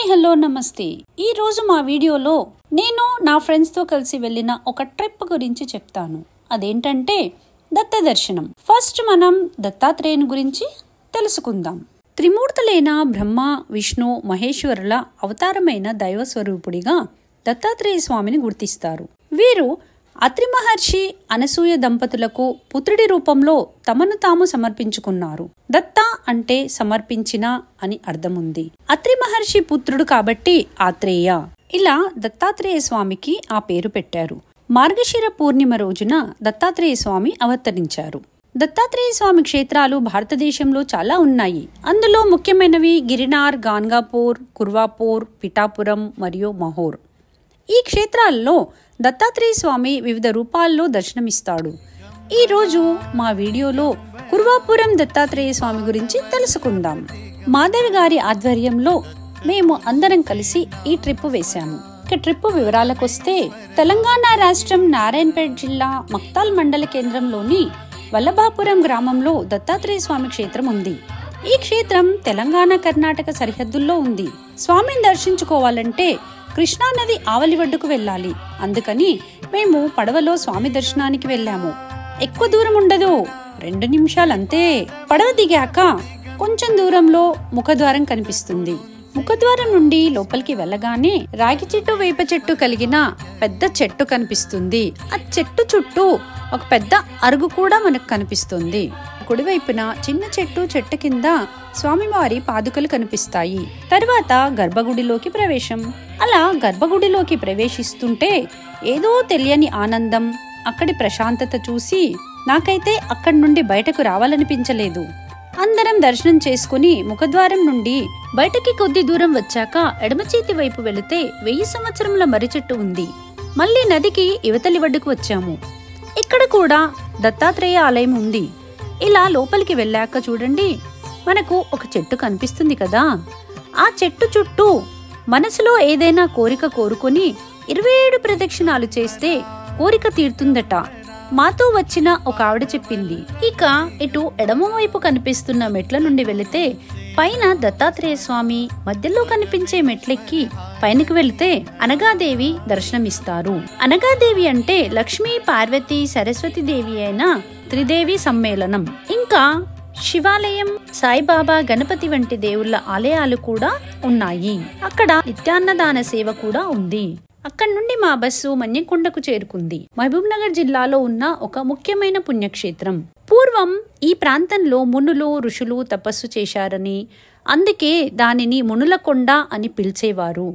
Hi hello నమస్తే. ఈ రోజు మా వీడియోలో నేను నా ఫ్రెండ్స్ తో కలిసి వెళ్ళిన ఒక ట్రిప్ గురించి చెప్తాను. అదేంటంటే దత్త దర్శనం. ఫస్ట్ మనం దత్తాత్రేయుని గురించి తెలుసుకుందాం. త్రిమూర్తులైన బ్రహ్మ, విష్ణు, మహేశ్వరుల అవతారమైన దైవ స్వరూపుడిగా దత్తాత్రేయ స్వామిని గుర్తిస్తారు. వీరు అత్రి మహర్షి అనసూయ దంపతులకు పుత్రుడి రూపంలో తమను తాము సమర్పించుకున్నారు. దత్త అంటే సమర్పించిన అని అర్థముంది. అత్రి మహర్షి పుత్రుడు కాబట్టి ఆత్రేయ. ఇలా దత్తాత్రేయ స్వామికి ఆ పేరు పెట్టారు. మార్గశిర పూర్ణిమ రోజున దత్తాత్రేయ స్వామి అవతరించారు. దత్తాత్రేయ స్వామి క్షేత్రాలు భారతదేశంలో చాలా ఉన్నాయి. అందులో ముఖ్యమైనవి గిరినార్, గాన్గాపూర్, కుర్వాపూర్, పిఠాపురం మరియు మహోర్. ఈ క్షేత్రాల్లో దత్తాత్రేయ స్వామి వివిధ రూపాల్లో దర్శనమిస్తాడు. ఈ రోజు మా వీడియోలో కుర్వాపురం దత్తాత్రేయ స్వామి గురించి తెలుసుకుందాం. మాధవి గారి ఆధ్వర్యంలో మేము అందరం కలిసి ఈ ట్రిప్ వేశాము. ఇక ట్రిప్ వివరాలకొస్తే, తెలంగాణ రాష్ట్రం నారాయణపేట జిల్లా మక్తాల్ మండల కేంద్రంలోని వల్లభాపురం గ్రామంలో దత్తాత్రేయ స్వామి క్షేత్రం ఉంది. ఈ క్షేత్రం తెలంగాణ, కర్ణాటక సరిహద్దుల్లో ఉంది. స్వామిని దర్శించుకోవాలంటే కృష్ణా నది ఆవలి ఒడ్డుకు వెళ్ళాలి. అందుకని మేము పడవలో స్వామి దర్శనానికి వెళ్ళాము. ఎక్కువ దూరం ఉండదు, 2 నిమిషాలంతే. పడవ దిగాక కొంచెం దూరంలో ముఖద్వారం కనిపిస్తుంది. ముఖద్వారం నుండి లోపలికి వెళ్ళగానే రాగి చెట్టు, వేప చెట్టు కలిగిన పెద్ద చెట్టు కనిపిస్తుంది. ఆ చెట్టు చుట్టూ ఒక పెద్ద అరుగు కూడా మనకు కనిపిస్తుంది. కుడివైపున చిన్న చెట్టు కింద స్వామివారి పాదుకలు కనిపిస్తాయి. తర్వాత గర్భగుడిలోకి ప్రవేశం. అలా గర్భగుడిలోకి ప్రవేశిస్తుంటే ఏదో తెలియని ఆనందం, అక్కడి ప్రశాంతత చూసి నాకైతే అక్కడి నుండి బయటకు రావాలనిపించలేదు. అందరం దర్శనం చేసుకుని ముఖద్వారం నుండి బయటకి కొద్ది దూరం వచ్చాక ఎడమ చేతి వైపు వెళితే 1000 సంవత్సరముల మర్రి చెట్టు ఉంది. మళ్ళీ నదికి ఇవతలి ఒడ్డుకు వచ్చాము. ఇక్కడ కూడా దత్తాత్రేయ ఆలయం ఉంది. ఇలా లోపలికి వెళ్ళాక చూడండి, మనకు ఒక చెట్టు కనిపిస్తుంది కదా. ఆ చెట్టు చుట్టూ మనసులో ఏదైనా కోరిక కోరుకొని 27 ప్రదక్షిణాలు చేస్తే కోరిక తీరుతుందట. మాతో వచ్చిన ఒక ఆవిడ చెప్పింది. ఇక ఇటు ఎడమవైపు కనిపిస్తున్న మెట్ల నుండి వెళితే పైన దత్తాత్రేయ స్వామి, మధ్యలో కనిపించే మెట్లెక్కి పైనకి వెళితే అనగాదేవి దర్శనమిస్తారు. అనగాదేవి అంటే లక్ష్మీ, పార్వతి, సరస్వతి దేవి అయిన త్రిదేవి సమ్మేళనం. ఇంకా శివాలయం, సాయిబాబా, గణపతి వంటి దేవుళ్ళ ఆలయాలు కూడా ఉన్నాయి. అక్కడ నిత్యాన్నదాన సేవ కూడా ఉంది. అక్కడి నుండి మా బస్సు మన్యంకొండకు చేరుకుంది. మహబూబ్ నగర్ జిల్లాలో ఉన్న ఒక ముఖ్యమైన పుణ్యక్షేత్రం. పూర్వం ఈ ప్రాంతంలో మునులు, ఋషులు తపస్సు చేశారని, అందుకే దానిని మునుల కొండ అని పిలిచేవారు.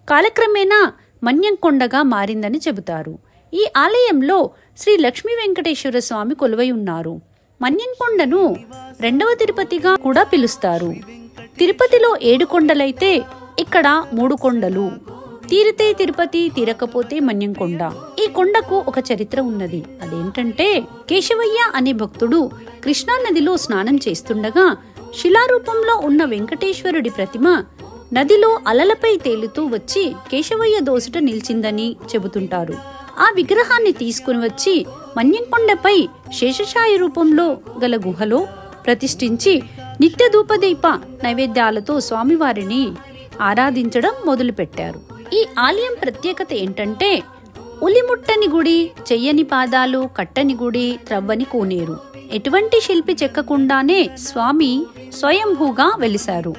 కాలక్రమేణా మన్యంకొండగా మారిందని చెబుతారు. ఈ ఆలయంలో శ్రీ లక్ష్మీ వెంకటేశ్వర స్వామి కొలువై ఉన్నారు. మన్యంకొండను 2వ తిరుపతిగా కూడా పిలుస్తారు. తిరుపతిలో 7 కొండలైతే ఇక్కడ 3 కొండలు. తీరితే తిరుపతి, తీరకపోతే మన్యంకొండ. ఈ కొండకు ఒక చరిత్ర ఉన్నది. అదేంటంటే, కేశవయ్య అనే భక్తుడు కృష్ణా నదిలో స్నానం చేస్తుండగా శిలారూపంలో ఉన్న వెంకటేశ్వరుడి ప్రతిమ నదిలో అలలపై తేలుతూ వచ్చి కేశవయ్య దోసుట నిలిచిందని చెబుతుంటారు. ఆ విగ్రహాన్ని తీసుకుని వచ్చి మన్యంకొండపై శేషశాయి రూపంలో గల గుహలో ప్రతిష్ఠించి నిత్య ధూపదీప నైవేద్యాలతో స్వామివారిని ఆరాధించడం మొదలుపెట్టారు. ఈ ఆలయం ప్రత్యేకత ఏంటంటే, ఉలిముట్టని గుడి, చెయ్యని పాదాలు, కట్టని గుడి, త్రవ్వని కోనేరు. ఎటువంటి శిల్పి చెక్కకుండానే స్వామి స్వయంభూగా వెలిశారు.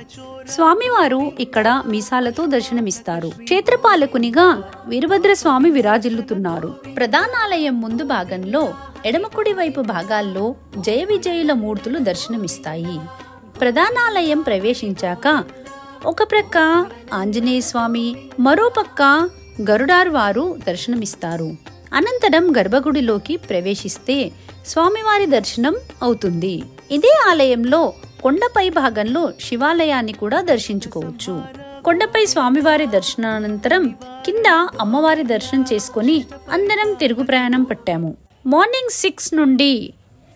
స్వామివారు ఇక్కడ మీసాలతో దర్శనమిస్తారు. క్షేత్రపాలకునిగా వీరభద్రస్వామి విరాజిల్లుతున్నారు. ప్రధానాలయం ముందు భాగంలో ఎడమకుడి వైపు భాగాల్లో జయ విజయుల మూర్తులు దర్శనమిస్తాయి. ప్రధానాలయం ప్రవేశించాక ఒక ప్రక్క ఆంజనేయ స్వామి, మరో పక్క గరుడార్ వారు దర్శనమిస్తారు. అనంతరం గర్భగుడిలోకి ప్రవేశిస్తే స్వామివారి దర్శనం అవుతుంది. ఇదే ఆలయంలో కొండపై భాగంలో శివాలయాన్ని కూడా దర్శించుకోవచ్చు. కొండపై స్వామివారి దర్శనానంతరం కింద అమ్మవారి దర్శనం చేసుకుని అందరం తిరుగు ప్రయాణం పట్టాము. మార్నింగ్ 6 నుండి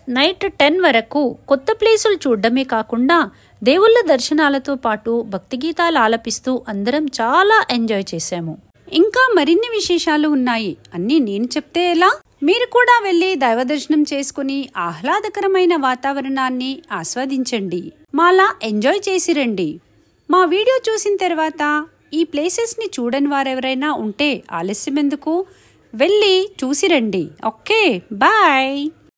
నైట్ 10 వరకు కొత్త ప్లేసులు చూడడమే కాకుండా దేవుళ్ళ దర్శనాలతో పాటు భక్తి గీతాలు ఆలపిస్తూ అందరం చాలా ఎంజాయ్ చేశాము. ఇంకా మరిన్ని విశేషాలు ఉన్నాయి. అన్నీ నేను చెప్తే ఎలా? మీరు కూడా వెళ్ళి దైవ దర్శనం చేసుకుని ఆహ్లాదకరమైన వాతావరణాన్ని ఆస్వాదించండి. మాలా ఎంజాయ్ చేసి రండి. మా వీడియో చూసిన తర్వాత ఈ ప్లేసెస్ని చూడని వారెవరైనా ఉంటే ఆలస్యం ఎందుకు, వెళ్ళి చూసి రండి. Okay, bye.